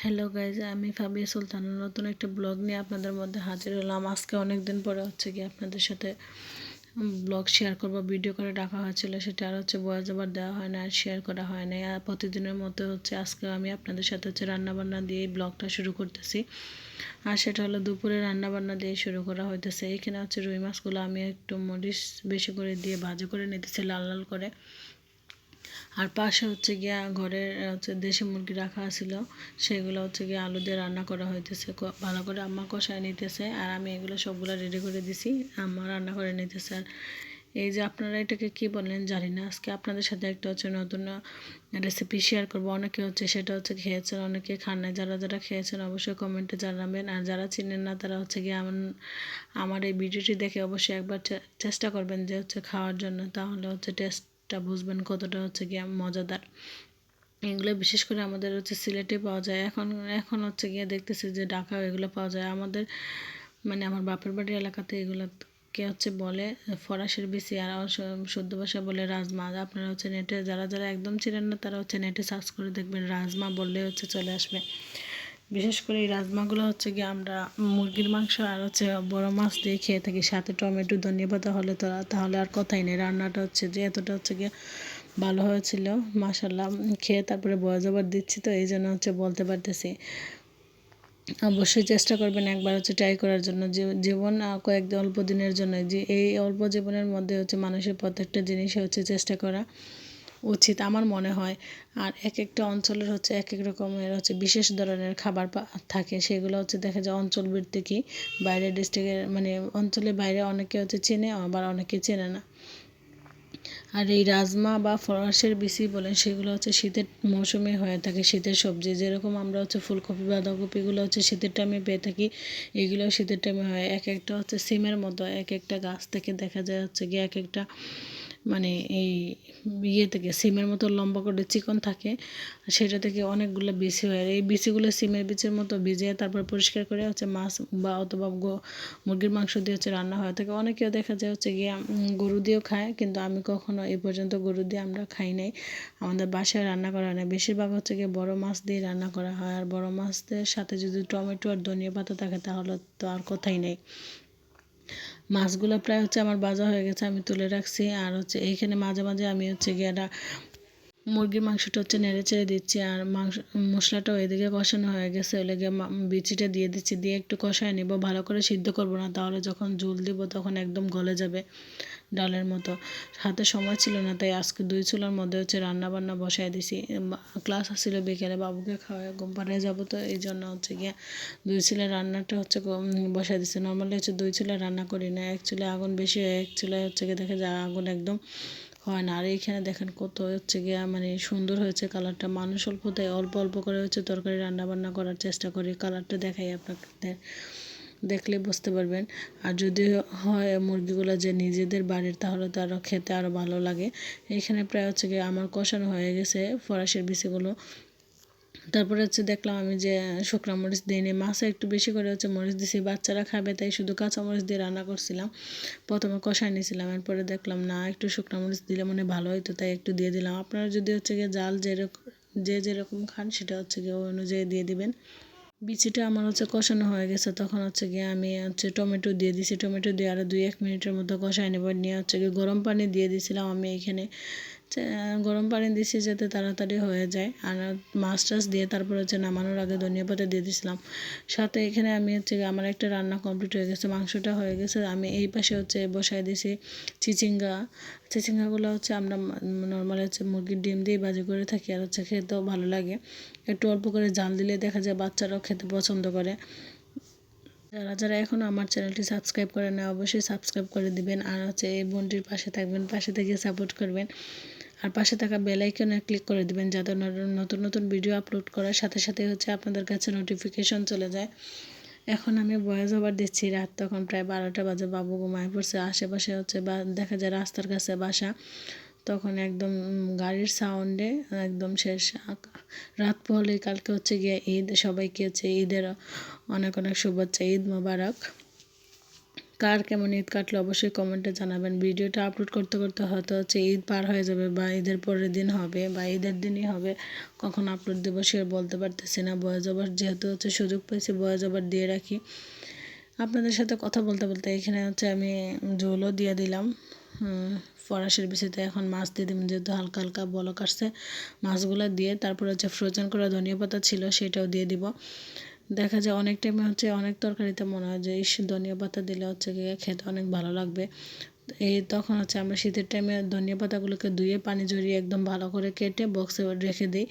Hello guys, আমি Fabia Sultana নতুন একটা ব্লগ নিয়ে আপনাদের মধ্যে হাজির হলাম। আজকে অনেক দিন পরে আপনাদের সাথে ব্লগ শেয়ার করব। ভিডিও করে ডাকা হয়েছিল, সেটা আর ভয়েস ওভার দেওয়া হয় না, আর শেয়ার করা হয় না। আর প্রতিদিনের মতো আজকে আমি আপনাদের সাথে রান্নাবান্না দিয়ে ব্লগটা শুরু করতেছি। আর সেটা হলো দুপুরে রান্নাবান্না দিয়ে শুরু করা হইতেছে। এখানে রুই মাছগুলো আমি একটু মরিচ বেশি করে দিয়ে ভাজি করে নিতেছি লাল লাল করে। আর পাশে ঘরের দেশি মুরগি রাখা ছিল, সেগুলো আলু দিয়ে রান্না করা হইতেছে। ভালো করে আম্মা কষায় নিতেছে, আর আমি এগুলো সবগুলো রেডি করে দিছি, আম্মা রান্না করে নিতেছে। আর এই যে আপনারা এটাকে কি বলেন জানি না, আজকে আপনাদের সাথে একটা নতুন রেসিপি শেয়ার করবো। অনেকে সেটা খেয়েছেন, অনেকে খান নাই। যারা যারা খেয়েছেন অবশ্যই কমেন্টে জানাবেন, আর যারা চিনেন না তারা গিয়ে আমার এই ভিডিওটি দেখে অবশ্যই একবার চেষ্টা করবেন যে খাওয়ার জন্য, তাহলে টেস্টটা বুঝবেন কতটা গিয়ে মজাদার। এগুলো বিশেষ করে আমাদের সিলেটে পাওয়া যায়। এখন এখন গিয়ে দেখতেছি যে ঢাকা এগুলো পাওয়া যায়। আমাদের মানে আমার বাপের বাড়ির এলাকাতে এগুলোকে বলে ফরাসের বিচি, আর শুদ্ধ ভাষায় বলে রাজমা। আপনারা নেটে যারা যারা একদম ছিলেন না তারা নেটে সার্চ করে দেখবেন, রাজমা বললে চলে আসবে। বিশেষ করে এই রাজমাগুলো গিয়ে আমরা মুরগির মাংস আর বড় মাছ দিয়ে খেয়ে থাকি, সাথে টমেটো ধনিয়া পাতা হলে তাহলে আর কথাই নেই। রান্নাটা যে এতটা গিয়ে ভালো হয়েছিল মাশাআল্লাহ। খেয়ে তারপরে ভয়েস ওভার দিচ্ছি, তো এই জন্য বলতে পারতেছি। অবশ্যই চেষ্টা করবেন একবার ট্রাই করার জন্য। জীবন কয়েকদিন অল্প দিনের জন্য, যে এই অল্প জীবনের মধ্যে মানুষের প্রত্যেকটা জিনিসে চেষ্টা করা উচিত আমার মনে হয়। আর এক একটা অঞ্চলের এক এক রকমের বিশেষ ধরনের খাবার থাকে, সেগুলো দেখা যায় অঞ্চল ভিত্তিকই। বাইরের ডিস্ট্রিক্টের মানে অঞ্চলের বাইরে অনেকে চেনে, আবার অনেকে চেনে না। আর এই রাজমা বা ফরাসের বিচি বলেন, সেগুলো শীতের মৌসুমে হয়ে থাকে, শীতের সবজি। যেরকম আমরা ফুলকপি বাঁধাকপিগুলো শীতের টাইমে পেয়ে থাকি, এগুলো শীতের টাইমে হয়। এক একটা সিমের মতো এক একটা গাছ থেকে দেখা যায় গিয়ে এক একটা মানে এই থেকে সিমের মতো লম্বা করে চিকন থাকে, সেটা থেকে অনেকগুলো বিচি হয়। এই বিচিগুলো সিমের বিচির মতো ভিজিয়ে তারপর পরিষ্কার করে মাছ বা অথবা মুরগির মাংস দিয়ে রান্না হয়ে থাকে। অনেকেও দেখা যায় গিয়ে গরু দিয়েও খায়, কিন্তু আমি কখনো এই পর্যন্ত গরু দিয়ে আমরা খাই নাই। আমাদের বাসায় রান্না করা হয় না, বেশিরভাগ গিয়ে বড় মাছ দিয়ে রান্না করা হয়। আর বড় মাছের সাথে যদি টমেটো আর ধনিয়া পাতা থাকে তাহলে তো আর কথাই নেই। মাছগুলো প্রায় আমার ভাজা হয়ে গেছে, আমি তুলে রাখছি। আর এইখানে মাঝে মাঝে আমি গিয়ে মুরগির মাংসটা নেড়ে চেড়ে দিচ্ছি, আর মশলাটাও এদিকে কষানো হয়ে গেছে, ওই লেগে বিচিটা দিয়ে দিচ্ছি, দিয়ে একটু কষায় নিব। ভালো করে সিদ্ধ করব না, তাহলে যখন ঝোল দিব তখন একদম গলে যাবে ডালের মতো। হাতে সময় ছিল না, তাই আজকে 2 চুলার মধ্যে রান্না বান্না বসাই দিছি। ক্লাস আসছিল বিকেলে, বাবুকে খাওয়াই ঘুম পাড়িয়ে যাবো, তো এই জন্য গিয়ে 2 চুলার রান্নাটা বসাই দিছি। নর্মালি 2 চুলায় রান্না করি না, এক চুলায় আগুন বেশি হয়, এক চুলায় গিয়ে দেখা যায় আগুন একদম হয় না। আর এইখানে দেখেন কত গিয়া মানে সুন্দর হয়েছে কালারটা। মানুষ অল্প তাই অল্প অল্প করে তরকারি রান্না বান্না করার চেষ্টা করি। কালারটা দেখাই আপনাদের, দেখলে বুঝতে পারবেন। আর যদি হয় মুরগিগুলো যে নিজেদের বাড়ির, তাহলে তো আরও খেতে আরও ভালো লাগে। এইখানে প্রায় গিয়ে আমার কষানো হয়ে গেছে ফরাসির বিচিগুলো। তারপরে দেখলাম আমি যে শুকনা মরিচ দিয়ে মাছে একটু বেশি করে মরিচ দিছি, বাচ্চারা খাবে তাই শুধু কাঁচা মরিচ দিয়ে রান্না করছিলাম। প্রথমে কষাই নিয়েছিলাম, এরপরে দেখলাম না, একটু শুকনা মরিচ দিলে মনে ভালো হতো, তাই একটু দিয়ে দিলাম। আপনারা যদি গিয়ে জাল যেরকম খান সেটা গিয়ে ওই অনুযায়ী দিয়ে দিবেন। বিচিটা আমার কষানো হয়ে গেছে, তখন গিয়ে আমি টমেটো দিয়ে দিছি। টমেটো দিয়ে আরও 2-1 মিনিটের মতো কষাই নেব। নিয়ে গিয়ে গরম পানি দিয়ে দিয়েছিলাম আমি এখানে। গরম পানি দিছি যাতে তাড়াতাড়ি হয়ে যায়। আর মাছ টাছ দিয়ে তারপর নামানোর আগে ধনিয়া পাতা দিয়ে দিয়েছিলাম। সাথে এখানে আমি আমার একটা রান্না কমপ্লিট হয়ে গেছে, মাংসটা হয়ে গেছে। আমি এই পাশে বসাই দিয়েছি চিচিঙ্গা। চিচিঙ্গাগুলো আমরা নর্মালি মুরগির ডিম দিয়ে ভাজি করে থাকি, আর খেতেও ভালো লাগে। একটু অল্প করে জাল দিলে দেখা যায় বাচ্চারাও খেতে পছন্দ করে। যারা যারা এখনও আমার চ্যানেলটি সাবস্ক্রাইব করে না, অবশ্যই সাবস্ক্রাইব করে দিবেন। আর এই বোনটির পাশে থাকবেন, পাশে থেকে সাপোর্ট করবেন। আর পাশে থাকা বেল আইকনে ক্লিক করে দিবেন, যাতে নতুন নতুন ভিডিও আপলোড করার সাথে সাথে আপনাদের কাছে নোটিফিকেশন চলে যায়। এখন আমি ভয়েস ওভার দিচ্ছি, রাত তখন প্রায় 12টা বাজে, বাবু ঘুমায় পড়ছে। আশেপাশে বা দেখা যায় রাস্তার কাছে বাসা, তখন একদম গাড়ির সাউন্ডে একদম শেষ। রাত পোহালেই কালকে গিয়ে ঈদ, সবাইকে ঈদের অনেক অনেক শুভেচ্ছা, ঈদ মোবারক। কার কেমন ঈদ কাটলো অবশ্যই কমেন্টে জানাবেন। ভিডিওটা আপলোড করতে করতে হয়তো হচ্ছে ঈদ পার হয়ে যাবে বা ঈদের পরের দিন হবে বা ঈদের দিনই হবে, কখন আপলোড দেবো সে বলতে পারতেছি না। ভয়েস ওভার যেহেতু হচ্ছে সুযোগ পেয়েছি ভয়েস ওভার দিয়ে রাখি। আপনাদের সাথে কথা বলতে বলতে এখানে হচ্ছে আমি ঝোলও দিয়ে দিলাম ফরাসির বিষয়তে। এখন মাছ দিয়ে দিলাম, যেহেতু হালকা হালকা বলক আসছে মাছগুলো দিয়ে তারপর হচ্ছে ফ্রোজেন করা ধনিয়া পাতা ছিল সেটাও দিয়ে দিব। দেখা যায় অনেক টাইমে হচ্ছে অনেক তরকারিতে মনে হয় যে ধনিয়া পাতা দিলে হচ্ছে গিয়ে খেতে অনেক ভালো লাগবে। তখন হচ্ছে আমরা শীতের টাইমে ধনিয়া পাতাগুলোকে ধুয়ে পানি ঝরিয়ে একদম ভালো করে কেটে বক্সে রেখে দিই।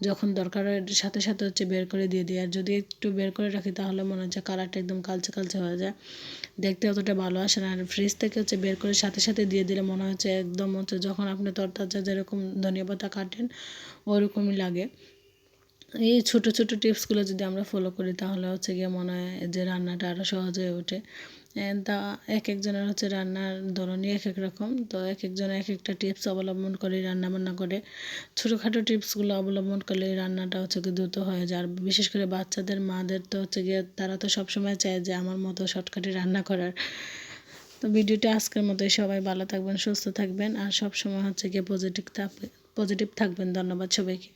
যখন দরকার হয় সাথে সাথে হচ্ছে বের করে দিয়ে দিই। আর যদি একটু বের করে রাখি তাহলে মনে হচ্ছে কালারটা একদম কালচে কালচে হয়ে যায়, দেখতে অতটা ভালো আসে না। আর ফ্রিজ থেকে হচ্ছে বের করে সাথে সাথে দিয়ে দিলে মনে হচ্ছে একদম হচ্ছে যখন আপনি তরতাজা যেরকম ধনিয়া পাতা কাটেন ওরকমই লাগে। এই ছোট ছোট টিপসগুলো যদি আমরা ফলো করি তাহলে হচ্ছে গিয়ে মনে হয় যে রান্নাটা আরও সহজ হয়ে ওঠে। তা এক একজনের হচ্ছে রান্নার ধরনই এক এক রকম, তো এক একজন এক একটা টিপস অবলম্বন করে রান্না বান্না করে। ছোটোখাটো টিপসগুলো অবলম্বন করলে রান্নাটা হচ্ছে গিয়ে দ্রুত হয়ে যায়। আর বিশেষ করে বাচ্চাদের মাদের তো হচ্ছে গিয়ে তারা তো সবসময় চায় যে আমার মতো শর্টকাটে রান্না করার। তো ভিডিওটা আজকের মতোই, সবাই ভালো থাকবেন সুস্থ থাকবেন আর সবসময় হচ্ছে গিয়ে পজিটিভ থাকবেন। ধন্যবাদ সবাইকে।